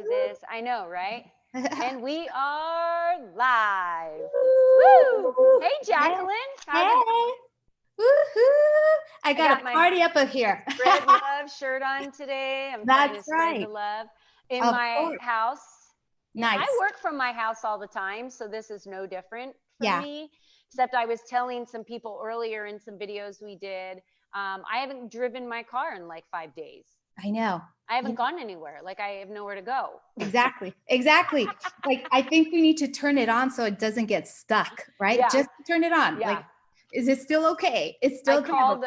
to this. I know, right? And we are live. Woo! Woo! Hey, Hey, Jacqueline. hey. How's it? Woohoo! I I got got a my party up of here. Spread Love shirt on today. I'm trying to That's spread the right. love in Of my course. house. And I Nice. work from my house all the time, so this is no different for Yeah, me. Except I was telling some people earlier in some videos we did, I haven't driven my car in like 5 days. I know. I haven't gone anywhere. Like I have nowhere to go. Exactly. Exactly. Like, I think we need to turn it on so it doesn't get stuck, right? Yeah, Just turn it on. Like, yeah. is it still okay? It's still travel.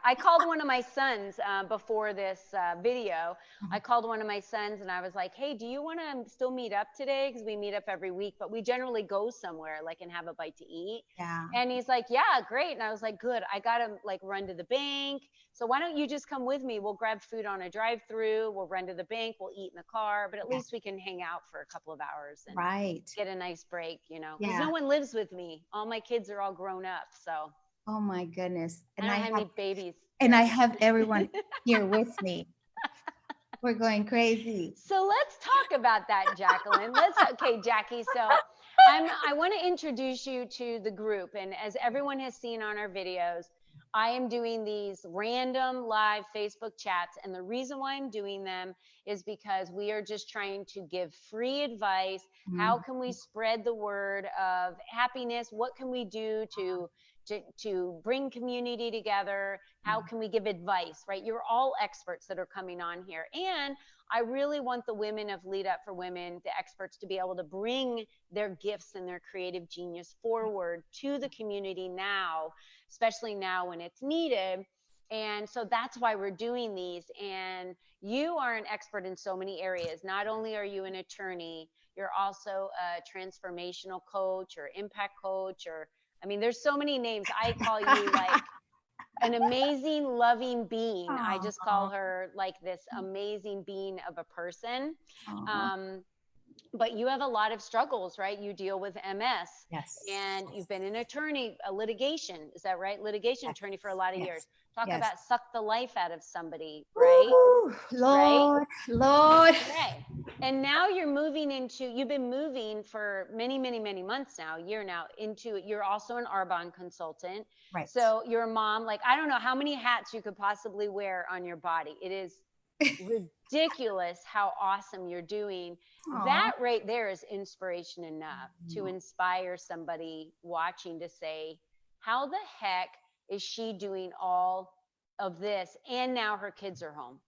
I called one of my sons before this video. Mhm. I called one of my sons and I was like, hey, do you want to still meet up today? Because we meet up every week, but we generally go somewhere like and have a bite to eat. Yeah. And he's like, yeah, great. And I was like, good. I got to like run to the bank. So why don't you just come with me? We'll grab food on a drive through. We'll run to the bank. We'll eat in the car, but at Yeah. least we can hang out for a couple of hours and Right. get a nice break, because Yeah. no one lives with me. All my kids are all grown up. So Oh my goodness. I don't have any babies. And Yeah. I have everyone here with me. We're going crazy. So let's talk about that, Jacqueline. Okay, Jackie. So I want to introduce you to the group. And as everyone has seen on our videos, I am doing these random live Facebook chats. And the reason why I'm doing them is because we are just trying to give free advice. How Mhm. can we spread the word of happiness? What can we do to bring community together? How can we give advice, right? You're all experts that are coming on here. And I really want the women of Lead Up for Women, the experts, to be able to bring their gifts and their creative genius forward to the community now, especially now when it's needed. And so that's why we're doing these. And you are an expert in so many areas. Not only are you an attorney, you're also a transformational coach or impact coach, or I mean, there's so many names. I call you like an amazing, loving being. I just call Aw, her like this amazing being of a person. aw. Um, but you have a lot of struggles, right? You deal with MS Yes. and you've been an attorney, a litigation, is that right? Litigation Yes. attorney for a lot of years. Yes. Talk Yes. about suck the life out of somebody, right? Woo, Right? Lord, Lord. Right. And now you've been moving for many, many, many months now, year now, you're also an Arbonne consultant. Right. So you're a mom, like, I don't know how many hats you could possibly wear on your body. It is ridiculous how awesome you're doing. Aw. That right there is inspiration enough to inspire somebody watching to say, how the heck is she doing all of this? And now her kids are home.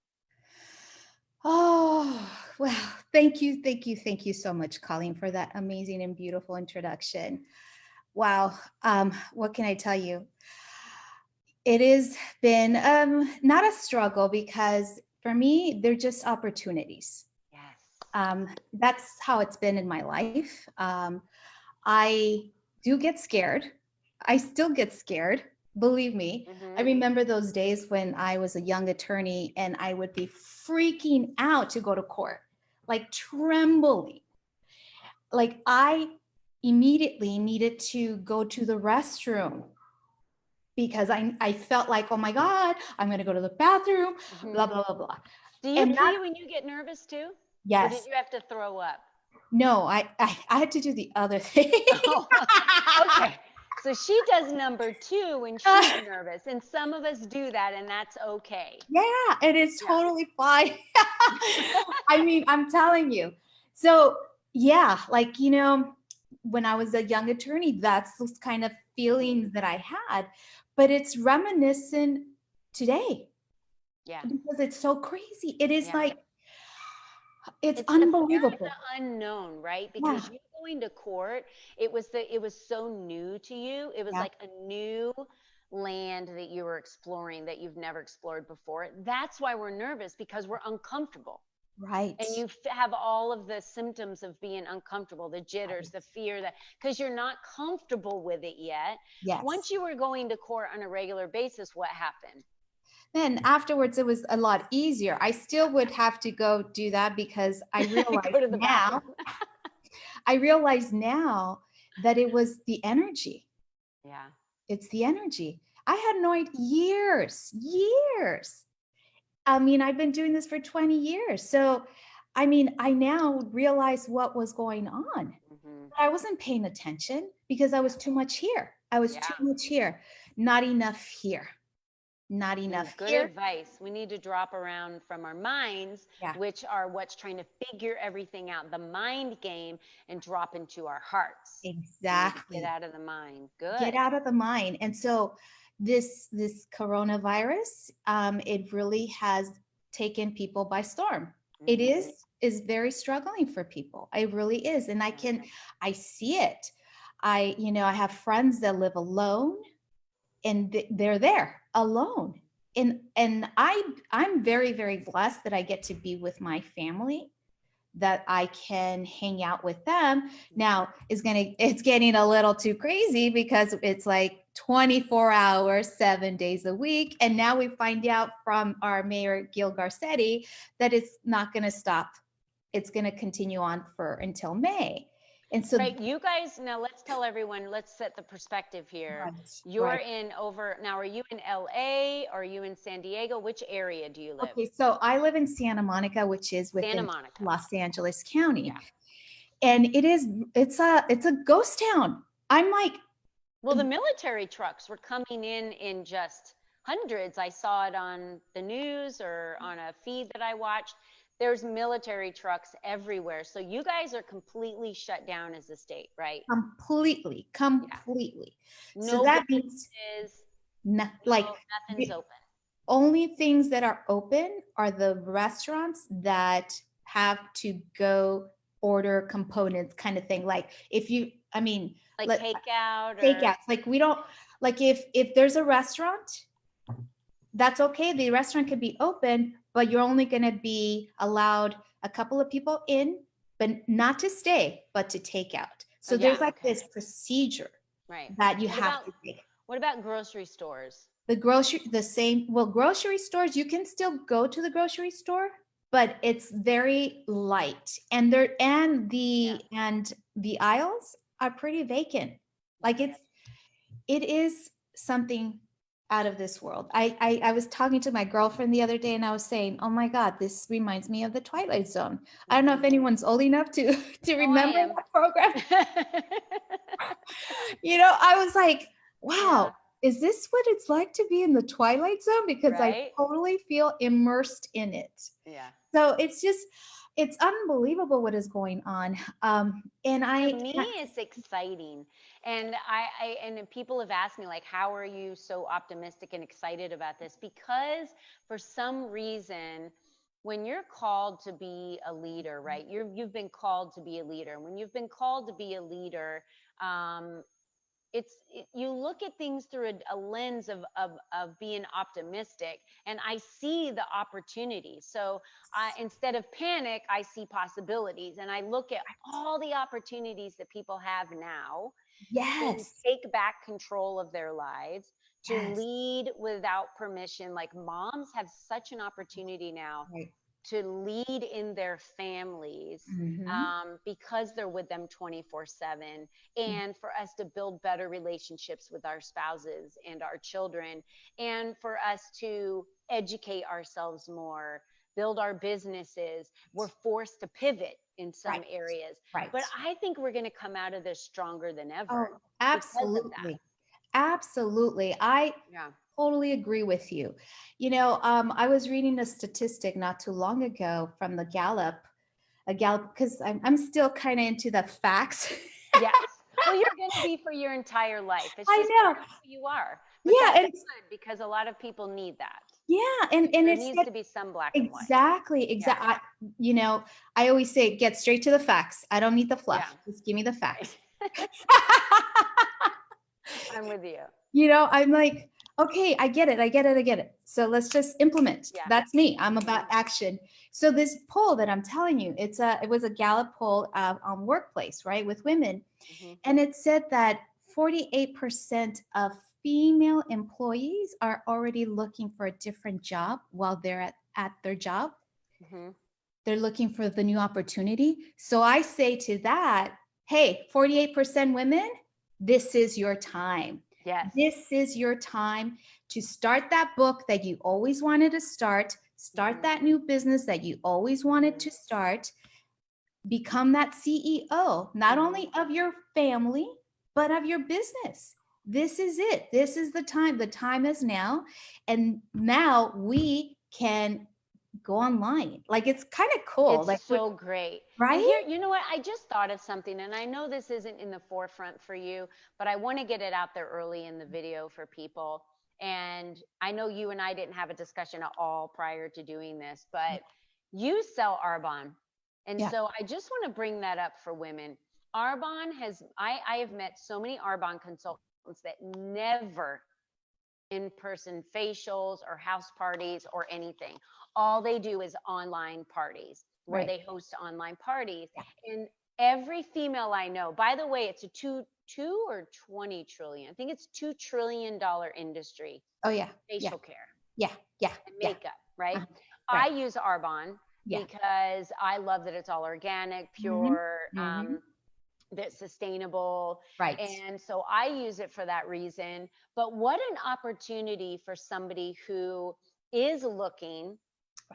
Oh, well, thank you, thank you, thank you so much, Colleen, for that amazing and beautiful introduction. Wow. What can I tell you? It has been not a struggle because for me, they're just opportunities. Yes. That's how it's been in my life. I do get scared. I still get scared. Believe me. I Mm-hmm. remember those days when I was a young attorney and I would be freaking out to go to court, like trembling. Like I immediately needed to go to the restroom because I felt like, oh my God, I'm going to go to the bathroom, Mm-hmm. blah, blah, blah, blah. Do you And pee when you get nervous too? Or did yes, you have to throw up? no, I had to do the other thing. Oh, okay. So she does number two when she's nervous. And some of us do that, and that's okay. Yeah, it is Yeah. totally fine. I mean, I'm telling you. So, yeah, like, when I was a young attorney, that's those kind of feelings that I had, but it's reminiscent today Yeah. because it's so crazy. It is Yeah. like, it's It's the fear of unbelievable. the unknown, right? Yeah, Because you going to court, it was so new to you. It was yeah, like a new land that you were exploring that you've never explored before. That's why we're nervous, because we're uncomfortable. right. And you have all of the symptoms of being uncomfortable, the jitters, the fear, that because you're not comfortable with it yet. Yes. Once you were going to court on a regular basis, what happened? Then afterwards, it was a lot easier. I still would have to go do that because I realize Go to the now, bathroom. I realize now that it was the energy. Yeah. It's the energy. I had no idea, years. I mean, I've been doing this for 20 years. So I mean, I now realize what was going on. Mhm. I wasn't paying attention because I was too much here. I was too Yeah. much here, not enough here, not enough Good here. advice. We need to drop around from our minds, Yeah, which are what's trying to figure everything out, the mind game, and drop into our hearts. We need to get exactly. out of the mind. Get Good. out of the mind. And so this coronavirus, it really has taken people by storm. It Hmm. is very struggling for people. It really is. And I see it. I have friends that live alone and they're there alone. And I'm very, very blessed that I get to be with my family, that I can hang out with them. Now it's getting a little too crazy because it's like 24 hours, 7 days a week. And now we find out from our mayor, Gil Garcetti, that it's not going to stop. It's going to continue on for until May. And so, Right. You guys, now let's tell everyone, let's set the perspective here. right, You're right. in over, now are you in LA? Are you in San Diego? Which area do you live? Okay, so I live in Santa Monica, which is Santa within Monica. Los Angeles Yeah. County. And it's a ghost town. I'm like, Well, the military trucks were coming in just hundreds. I saw it on the news or on a feed that I watched. There's military trucks everywhere. So you guys are completely shut down as a state, right? completely, Yeah. completely. So No that means businesses, like nothing's the open. only things that are open are the restaurants that have to go order components kind of thing. Like if you, I mean, Like let takeout or, takeouts. Like we don't like if there's a restaurant, that's okay. The restaurant could be open, but you're only going to be allowed a couple of people in, but not to stay, but to take out. So yeah, there's like okay. this procedure Right. that you have to take. What about grocery stores? The same, well, grocery stores, you can still go to the grocery store, but it's very light. And the aisles are pretty vacant. Like it is something out of this world. I was talking to my girlfriend the other day and I was saying, oh my God, this reminds me of the Twilight Zone. I don't know if anyone's old enough to remember am. that program. I was like, wow, is this what it's like to be in the Twilight Zone? Because I Right? totally feel immersed in it. Yeah. So it's unbelievable what is going on. And To me, it's exciting. And and people have asked me, like, how are you so optimistic and excited about this? Because for some reason, when you're called to be a leader, right? You've been called to be a leader. When you've been called to be a leader, um, you look at things through a lens of being optimistic, and I see the opportunities. So instead of panic, I see possibilities, and I look at all the opportunities that people have now to yes, take back control of their lives, to yes, lead without permission. Like moms have such an opportunity now right. to lead in their families, Mhm. because they're with them 24/7, and for us to build better relationships with our spouses and our children, and for us to educate ourselves more, build our businesses. We're forced to pivot in some Right, areas, right. but I think we're going to come out of this stronger than Oh, ever because of that. absolutely. Absolutely. I Yeah. totally agree with you. I was reading a statistic not too long ago from the Gallup, because I'm still kind of into the facts. Yes. Well, you're going to be for your entire life. It's I just know. part of who you are. But Yeah, that's and good because a lot of people need that. yeah, and There it's needs to be some black and white. exactly, Yeah. I always say get straight to the facts. I don't need the Yeah. fluff. Just give me the facts. I'm with you. I'm like, okay, I get it. I get it. I get it. So let's just implement. Yeah. That's me. I'm about action. So this poll that I'm telling you, it was a Gallup poll on workplace, right, with women. Mhm. And it said that 48% of female employees are already looking for a different job while they're at their job. Mhm. They're looking for the new opportunity. So I say to that, hey, 48% women, this is your time. Yes. This is your time to start that book that you always wanted to start. start Mhm. that new business that you always wanted to start, become that CEO, not only of your family, but of your business. This is it. This is the time. The time is now. And now we can go online. Like it's kind of cool. It's Like, so great. And right? here, you know what? I just thought of something, and I know this isn't in the forefront for you, but I want to get it out there early in the video for people. And I know you and I didn't have a discussion at all prior to doing this, but you sell Arbonne. And Yeah. so I just want to bring that up for women. Arbonne has, I have met so many Arbonne consultants that never in-person facials or house parties or anything. All they do is online parties where Right. they host online parties. Yeah. And every female I know, by the way, it's a two or 20 trillion. I think it's $2 trillion industry, Oh yeah. Yeah. facial care Yeah. Yeah. and Yeah. makeup, right? Uh-huh. I Right. use Arbonne Yeah. because I love that it's all organic, Hmm. pure, Hmm. that's sustainable. Right. And so I use it for that reason. But what an opportunity for somebody who is looking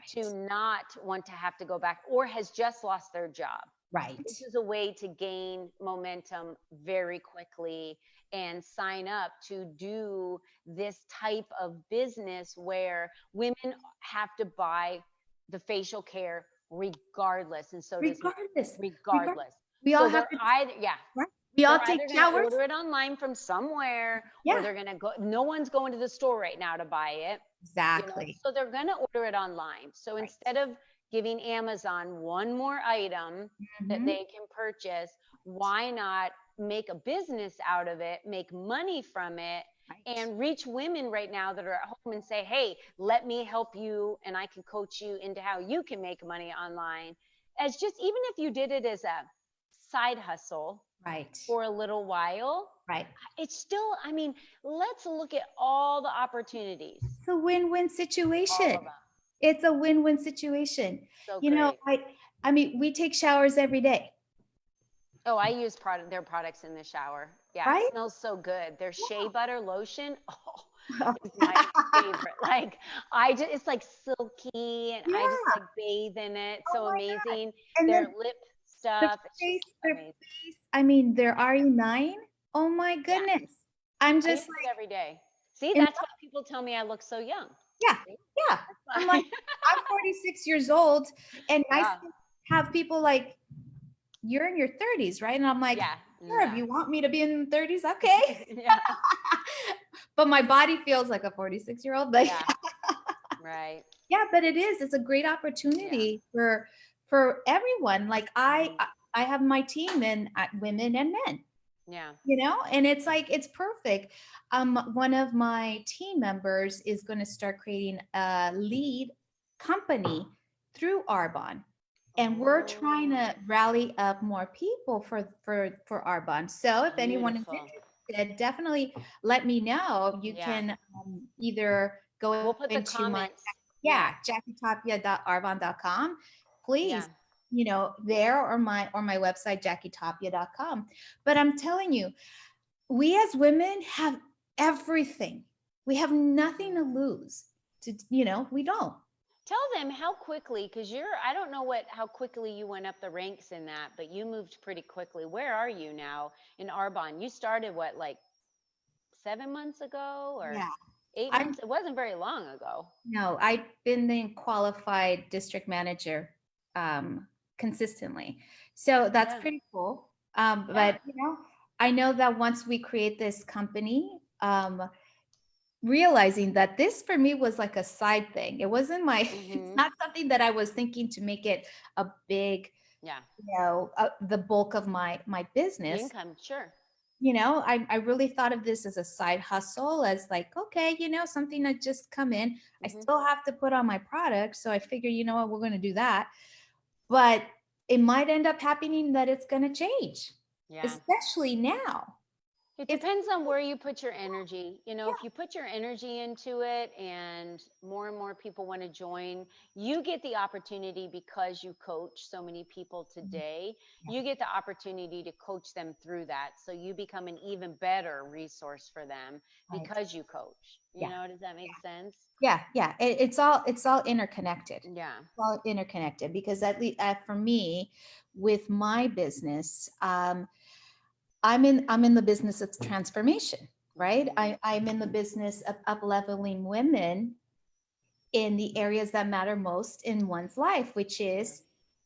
to Right. not want to have to go back or has just lost their job. Right. This is a way to gain momentum very quickly and sign up to do this type of business where women have to buy the facial care regardless, and so does men, Regardless. Regardless. regardless. We all So have they're to, either, yeah, right? We all they're take either going to showers. order it online from somewhere, or Yeah. they're going to go, no one's going to the store right now to buy it, Exactly. so they're going to order it online. So Right. instead of giving Amazon one more item that Hmm. they can purchase, why not make a business out of it, make money from it, Right. and reach women right now that are at home and say, hey, let me help you and I can coach you into how you can make money online. As just, even if you did it as a side hustle Right. for a little while, Right. it's still, I mean, let's look at all the opportunities, It's a win-win all situation. of them. It's a win-win situation. So You know, great. I mean, we take showers every day, Oh, I use their products in the shower. Yeah, it right? smells so good. Their shea Yeah. butter lotion, oh, is my favorite. Like I just, it's like silky, and I just Yeah. like bathe in it. Oh So my God. amazing. And Their then lip the stuff, it's just their amazing. face. I mean, their RE9. Oh my Yeah, goodness. I'm I use just it every day. See, in that's why people tell me I look so young. yeah, See, yeah. that's I'm why. like, I'm 46 years old, and I Yeah, still have people like, you're in your 30s, right? And I'm like, yeah, sure, if yeah, you want me to be in the 30s, okay. yeah, But my body feels like a 46-year-old. But yeah. Right. yeah, but it is. It's a great Yeah. opportunity for everyone. Like Mhm. I have my team and women and men, Yeah. and it's like it's perfect. One of my team members is going to start creating a lead company through Arbonne, and we're trying to Oh, rally up more people for Arbonne. So if anyone is beautiful. interested, definitely let me know. You Yeah. can either go We'll put the into my comments. Yeah. yeah, jackietapia.arbonne.com. Please, Yeah. there or my website, jackietapia.com. But I'm telling you, we as women have everything. We have nothing to lose. We don't. Tell them how quickly, because I don't know how quickly you went up the ranks in that, but you moved pretty quickly. Where are you now in Arbonne? You started what, like 7 months ago or Yeah. 8 months? I'm It wasn't very long ago. no, I've been the qualified district manager consistently. So that's Yeah. pretty cool. Yeah. But I know that once we create this company, realizing that this for me was like a side thing. It wasn't it's Hmm. not something that I was thinking to make it a big, Yeah. the bulk of my The business. income, sure. I really thought of this as a side hustle, as like, okay, something that just come in. I Hmm. still have to put on my product. So I figure, you know what, we're going to do that. But it might end up happening that it's going to change, Yeah. especially now. It It's depends on where you put your energy. You know, yeah, if you put your energy into it and more people want to join, you get the opportunity because you coach so many people mhm, today. yeah, You get the opportunity to coach them through that. So you become an even better resource for them right. because you coach. You Yeah, know, does that make sense? yeah, yeah. It's all interconnected. Yeah. It's all interconnected because at least for me, with my business, I'm in the business of transformation, right? Mhm. I'm in the business of up leveling women in the areas that matter most in one's life, which Right. is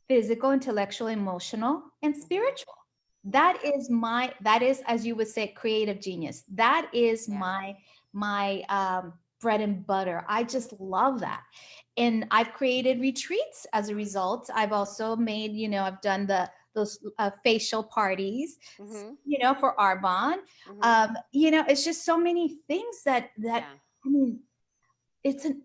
physical, intellectual, emotional, and Mhm. spiritual. Yeah. That is, as you would say, creative genius. That is Yeah. my bread and butter. I just love that. And I've created retreats as a result. I've also made, I've done those facial parties, Mhm. for Arbonne. Mhm. It's just so many things that Yeah. I mean, it's an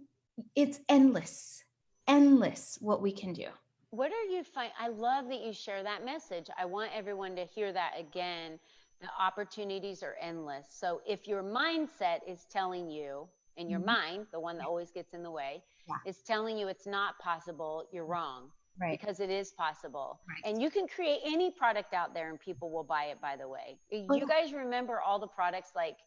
it's endless, endless what we can do. What are you find? I love that you share that message. I want everyone to hear that again. The opportunities are endless. So if your mindset is telling you, and your Mhm. mind, the one that always gets in the way, Yeah, is telling you it's not possible, you're wrong right, because it is possible. right. And you can create any product out there and people will buy it, by the way. Oh You yeah. guys remember all the products like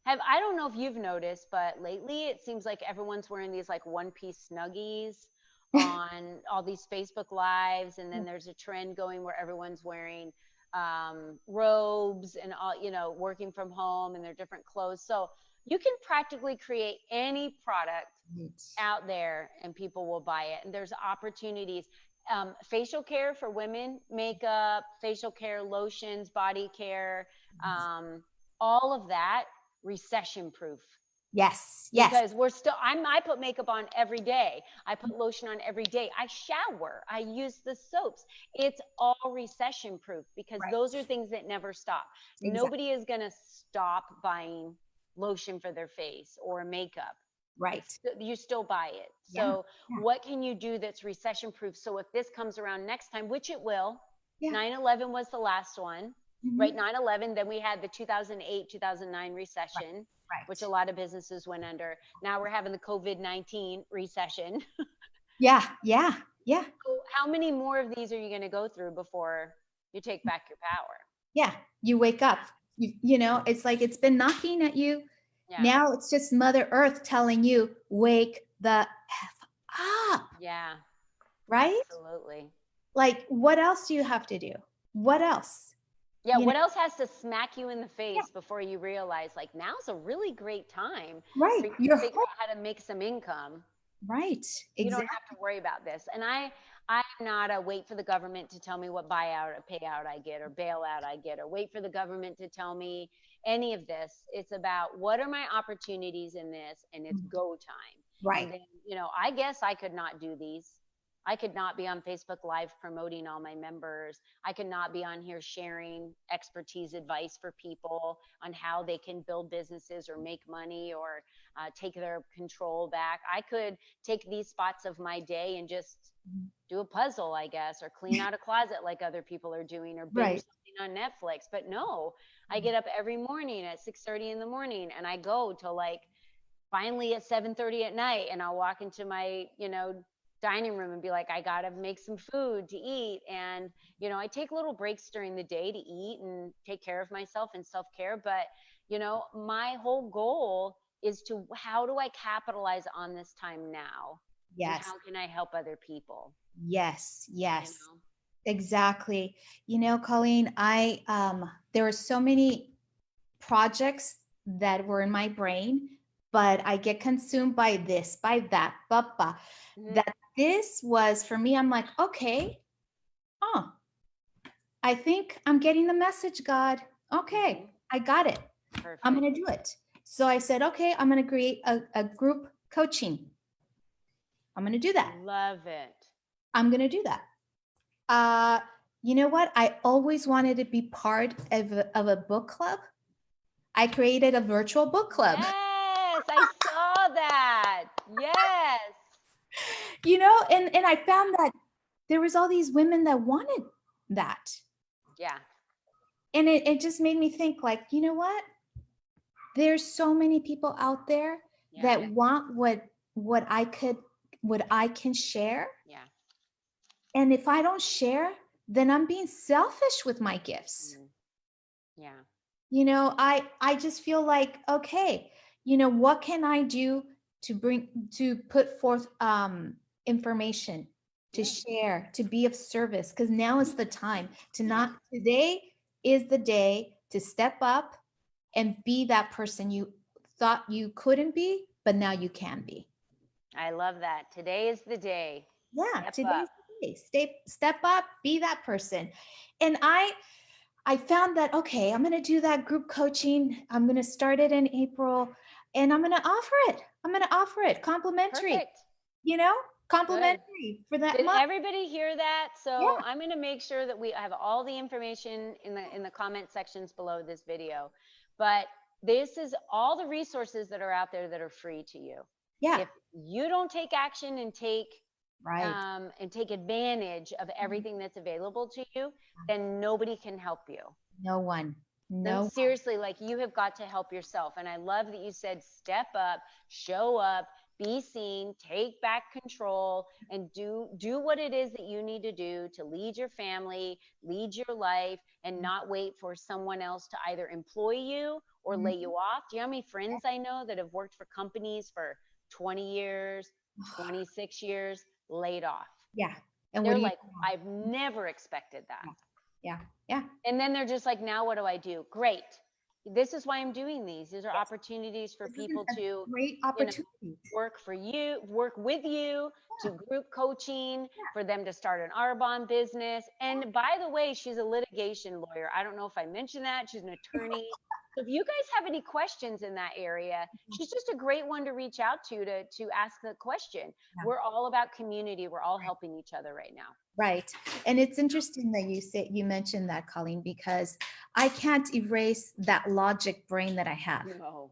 I don't know if you've noticed, but lately it seems like everyone's wearing these like one piece snuggies on all these Facebook lives. And then there's a trend going where everyone's wearing robes and all, working from home and their different clothes. So you can practically create any product Right. out there and people will buy it. And there's opportunities. Facial care for women, makeup, facial care, lotions, body care, um, all of that recession proof Yes, yes, because I put makeup on every day. I put lotion on every day. I shower. I use the soaps. It's all recession proof because right, those are things that never stop. exactly, Nobody is going to stop buying lotion for their face or makeup. right. You still buy it. Yeah, So yeah, what can you do that's recession proof? So if this comes around next time, which it will, yeah. 9/11 was the last one, right? Mhm. 9/11, then we had the 2008, 2009 Right, recession, which a right. lot of businesses went under. Now we're having the COVID-19 recession. Yeah, yeah, yeah, So how many more of these are you going to go through before you take back your power? yeah. You wake up. It's like it's been knocking at you. Yeah. Now it's just Mother Earth telling you, wake the F up, Yeah. right? Absolutely. Like, what else do you have to do? What else? Yeah, You know, what else has to smack you in the yeah, face before you realize like now's a really great time right. for you to You're figure home. out how to make some income? Right. You don't have Exactly. to worry about this. And I'm not a wait for the government to tell me what buyout or payout I get or bailout I get or wait for the government to tell me any of this. It's about what are my opportunities in this and it's go time. Right. And then, I guess I could not do these. I could not be on Facebook Live promoting all my members. I could not be on here sharing expertise advice for people on how they can build businesses or make money or take their control back. I could take these spots of my day and just do a puzzle, I guess, or clean out a closet like other people are doing, or binge Right. something on Netflix. But no, I get up every morning at 6:30 in the morning and I go till like finally at 7:30 at night and I'll walk into my, dining room and be like, I gotta make some food to eat. And, I take little breaks during the day to eat and take care of myself and self-care. But, my whole goal is to how do I capitalize on this time now? And Yes. how can I help other people? Yes. You Yes. know? Exactly. Colleen, there were so many projects that were in my brain, but I get consumed by this, by that, Mhm. that this was for me. I'm like, okay, oh, I think I'm getting the message, God. Okay, Mhm. I got it. I'm Perfect. going to do it. So I said, okay, I'm going to create a group coaching. I'm going to do that. Love it. I'm going to do that. Uh, you know what? I always wanted to be part of a book club. I created a virtual book club. Yes, I saw that. Yes. And I found that there was all these women that wanted that. Yeah. And it just made me think like, you know what? There's so many people out there Yeah. that want what I can share. Yeah. And if I don't share, then I'm being selfish with my gifts. Yeah. You know, I just feel like, okay, you know, what can I do to put forth information, to share, to be of service? Because now is the time to not, today is the day to step up and be that person you thought you couldn't be, but now you can be. I love that. Today is the day. Yeah, Step today's up. the day. Step up, be that person. And I found that, okay, I'm going to do that group coaching. I'm going to start it in April and I'm going to offer it. I'm going to offer it complimentary, Perfect. you know, Good. complimentary for that Did month. everybody hear that? Yeah. So I'm going to make sure that we have all the information in the comment sections below this video. But this is all the resources that are out there that are free to you. Yeah. If you don't take action and take Right. take advantage of everything that's available to you, then nobody can help you. No one. No, No. seriously, like you have got to help yourself. And I love that you said step up, show up, be seen, take back control, and do what it is that you need to do to lead your family, lead your life, and not wait for someone else to either employ you or lay you off. Do you know how many friends I know that have worked for companies for 20 years, 26 years, laid off? Yeah. And They're what do you like, I've never expected that. Yeah. Yeah. And then they're just like, now what do I do? Great. This is why I'm doing these. These are opportunities for This is people a to, great you know, opportunity. work for you, work with you, to group coaching, for them to start an Arbonne business. And by the way, she's a litigation lawyer. I don't know if I mentioned that. She's an attorney. So if you guys have any questions in that area, she's just a great one to reach out to ask the question. Yeah. We're all about community. We're all helping each other right now. Right. And it's interesting that you mentioned that, Colleen, because I can't erase that logic brain that I have. No.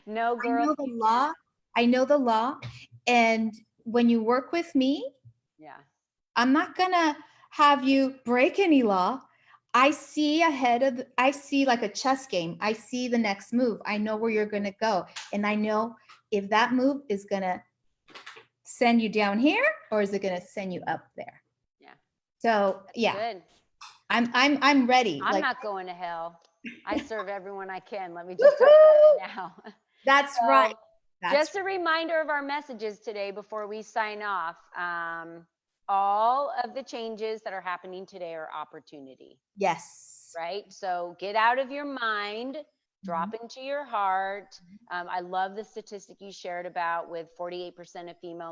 No, girl. I know the law. I know the law. And when you work with me, Yeah. I'm not gonna have you break any law. I see I see like a chess game. I see the next move. I know where you're gonna go. And I know if that move is gonna send you down here or is it gonna send you up there? Yeah. So yeah. Good. I'm ready. I'm like, not going to hell. I serve everyone I can. Let me just tell you right now. That's So, right. That's just a reminder of our messages today before we sign off. All of the changes that are happening today are opportunity, yes. right? So get out of your mind, drop into your heart. I love the statistic you shared about with 48% of female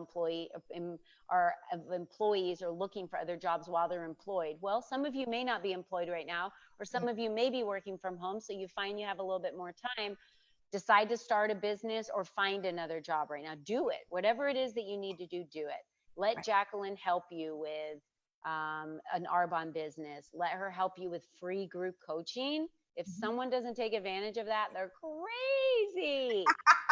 employees are looking for other jobs while they're employed. Well, some of you may not be employed right now, or some of you may be working from home, so you find you have a little bit more time. Decide to start a business or find another job right now. Do it. Whatever it is that you need to do, do it. Let Jacqueline help you with an Arbonne business. Let her help you with free group coaching. If someone doesn't take advantage of that, they're crazy.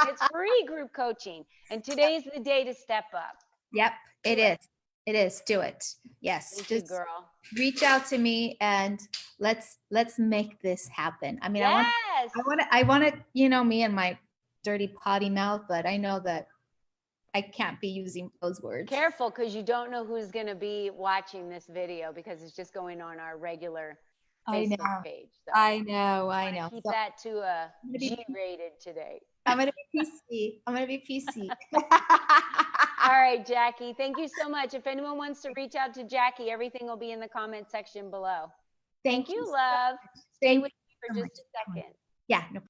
It's free group coaching. And today's the day to step up. Yep, it is. It is. Do it. Yes. Thank just you, girl. reach out to me and let's make this happen. I mean, Yes. I want to, you know, me and my dirty potty mouth, but I know that I can't be using those words. Careful, because you don't know who's going to be watching this video because it's just going on our regular Facebook page. So I know. Keep So that to a G-rated today. I'm going to be PC. All right, Jackie, thank you so much. If anyone wants to reach out to Jackie, everything will be in the comment section below. Thank you, love. Stay with me for just a second. Yeah, no